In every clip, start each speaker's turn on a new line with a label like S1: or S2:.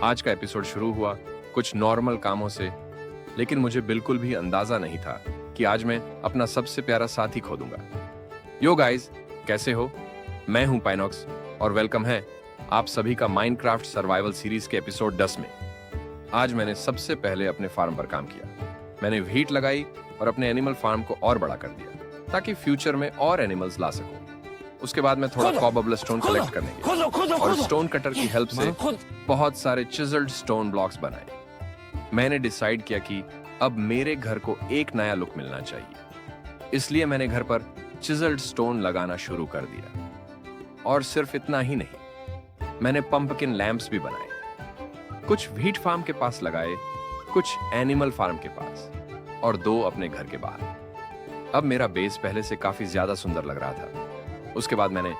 S1: आज का एपिसोड शुरू हुआ कुछ नॉर्मल कामों से, लेकिन मुझे बिल्कुल भी अंदाजा नहीं था कि आज मैं अपना सबसे प्यारा साथी खो दूंगा। यो गाइस, कैसे हो? मैं हूं पाइनॉक्स और वेलकम है आप सभी का माइनक्राफ्ट सर्वाइवल सीरीज के एपिसोड 10 में। आज मैंने सबसे पहले अपने फार्म पर काम किया। मैंने व्हीट लगाई और अपने एनिमल फार्म को और बड़ा कर दिया ताकि फ्यूचर में और एनिमल्स ला सकूं। उसके बाद मैं थोड़ा कॉबबल स्टोन कलेक्ट करने गया और स्टोन कटर की हेल्प से बहुत सारे चिजल्ड स्टोन ब्लॉक्स बनाए। मैंने डिसाइड किया कि अब मेरे घर को एक नया लुक मिलना चाहिए, इसलिए मैंने घर पर चिजल्ड स्टोन लगाना शुरू कर दिया। और सिर्फ इतना ही नहीं, मैंने पंपकिन लैंप्स भी बनाए। कुछ व्हीट फार्म के पास लगाए, कुछ एनिमल फार्म के पास और 2 अपने घर के बाहर। अब मेरा बेस पहले से काफी ज्यादा सुंदर लग रहा था। उसके बाद मैंने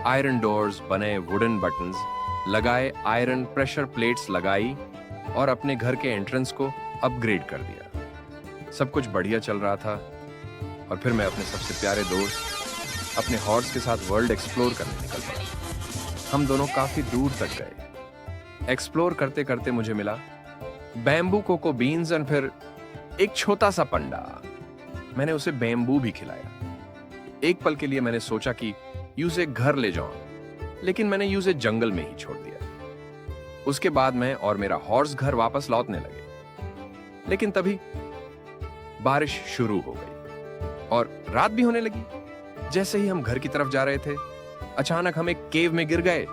S1: आयरन डोर्स बने, वुडन बटन्स लगाए, आयरन प्रेशर प्लेट्स लगाई और अपने घर के एंट्रेंस को अपग्रेड कर दिया। सब कुछ बढ़िया चल रहा था और फिर मैं अपने सबसे प्यारे दोस्त अपने हॉर्स के साथ वर्ल्ड एक्सप्लोर करने निकल पड़ा। हम दोनों काफी दूर तक गए। एक्सप्लोर करते करते मुझे मिला बैम्बू कोको बीन्स और फिर एक छोटा सा पंडा। मैंने उसे बैम्बू भी खिलाया। एक पल के लिए मैंने सोचा कि यूं घर ले जाऊं, लेकिन मैंने यूं जंगल में ही छोड़ दिया। उसके बाद मैं और मेरा हॉर्स घर वापस लौटने लगे, लेकिन तभी बारिश शुरू हो गई और रात भी होने लगी। जैसे ही हम घर की तरफ जा रहे थे, अचानक हम एक केव में गिर गए।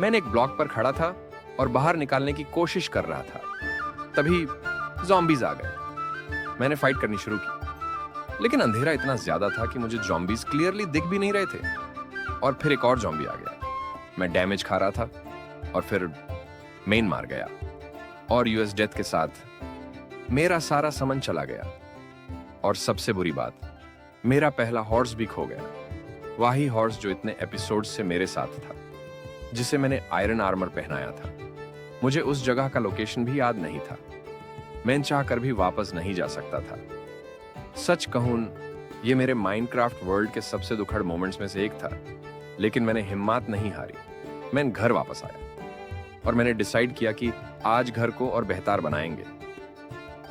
S1: मैंने एक ब्लॉक पर खड़ा था और बाहर निकालने की कोशिश कर रहा था। तभी ज़ॉम्बीज आ गए। मैंने फाइट करनी शुरू की, लेकिन अंधेरा इतना ज्यादा था कि मुझे ज़ॉम्बीज क्लियरली दिख भी नहीं रहे थे। और फिर एक और ज़ॉम्बी आ गया। मैं डैमेज खा रहा था और फिर मेन मार गया और यूएस डेथ के साथ मेरा सारा समन चला गया। और सबसे बुरी बात, मेरा पहला हॉर्स भी खो गया। वही हॉर्स जो इतने एपिसोड से मेरे साथ था, जिसे मैंने आयरन आर्मर पहनाया था। मुझे उस जगह का लोकेशन भी याद नहीं था। मैं चाहकर भी वापस नहीं जा सकता था। सच कहूं, ये मेरे माइनक्राफ्ट वर्ल्ड के सबसे दुखद मोमेंट्स में से एक था, लेकिन मैंने हिम्मत नहीं हारी। मैं घर वापस आया और मैंने डिसाइड किया कि आज घर को और बेहतर बनाएंगे।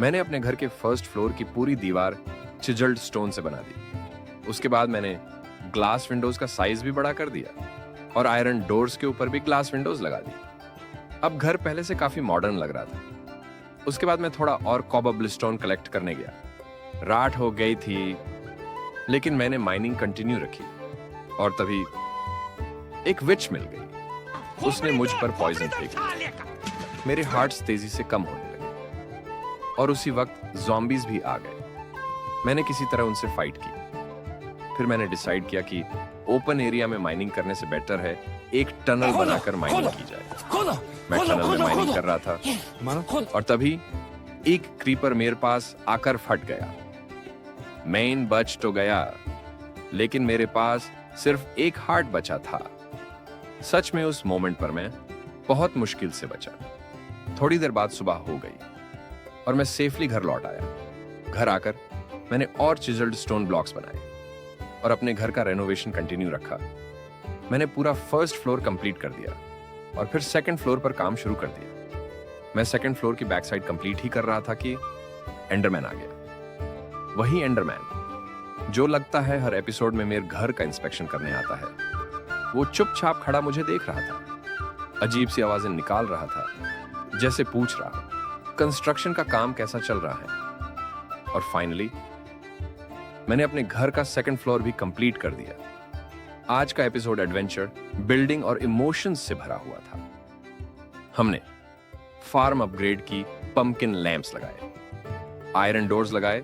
S1: मैंने अपने घर के फर्स्ट फ्लोर की पूरी दीवार चिजल्ड स्टोन से बना दी। उसके बाद मैंने ग्लास विंडोज का साइज भी बड़ा कर दिया और आयरन डोर्स के ऊपर भी ग्लास विंडोज लगा दी। अब घर पहले से काफी मॉडर्न लग रहा था। उसके बाद मैं थोड़ा और कॉबबल स्टोन कलेक्ट करने गया। रात हो गई थी, लेकिन मैंने माइनिंग कंटिन्यू रखी और तभी एक विच मिल गई। उसने मुझ पर पॉइजन फेंक दिया। मेरे हार्ट्स तेजी से कम होने लगे और उसी वक्त ज़ॉम्बीज भी आ गए। मैंने किसी तरह उनसे फाइट की। फिर मैंने डिसाइड किया कि ओपन एरिया में माइनिंग करने से बेटर है एक टनल बनाकर माइनिंग की जाए। मैं टनल में माइनिंग कर रहा था और तभी एक क्रीपर मेरे पास आकर फट गया। मेन बच तो गया, लेकिन मेरे पास सिर्फ एक हार्ट बचा था। सच में उस मोमेंट पर मैं बहुत मुश्किल से बचा। थोड़ी देर बाद सुबह हो गई और मैं सेफली घर लौट आया। घर आकर मैंने और चिजल्ड स्टोन ब्लॉक्स बनाए और अपने घर का रेनोवेशन कंटिन्यू रखा। मैंने पूरा फर्स्ट फ्लोर कंप्लीट कर दिया और फिर सेकंड फ्लोर पर काम शुरू कर दिया। मैं सेकंड फ्लोर की बैक साइड कंप्लीट ही कर रहा था कि एंडरमैन आ गया। वही एंडरमैन जो लगता है हर एपिसोड में मेरे घर का इंस्पेक्शन करने आता है। वो चुपचाप खड़ा मुझे देख रहा था, अजीब सी आवाजें निकाल रहा था, जैसे पूछ रहा कंस्ट्रक्शन का काम कैसा चल रहा है। और फाइनली मैंने अपने घर का सेकंड फ्लोर भी कंप्लीट कर दिया। आज का एपिसोड एडवेंचर, बिल्डिंग और इमोशंस से भरा हुआ था। हमने फार्म अपग्रेड की, पंपकिन लैंप्स लगाए, आयरन डोर्स लगाए,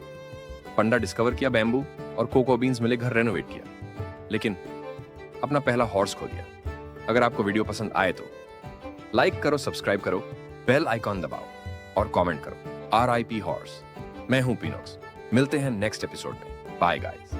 S1: पंडा डिस्कवर किया, बैम्बू और कोको बीन्स मिले घर रेनोवेट किया, लेकिन अपना पहला हॉर्स खो दिया। अगर आपको वीडियो पसंद आए तो लाइक करो, सब्सक्राइब करो, बेल आइकॉन दबाओ और कमेंट करो RIP हॉर्स। मैं हूं पीनॉक्स। मिलते हैं नेक्स्ट एपिसोड में। Bye guys.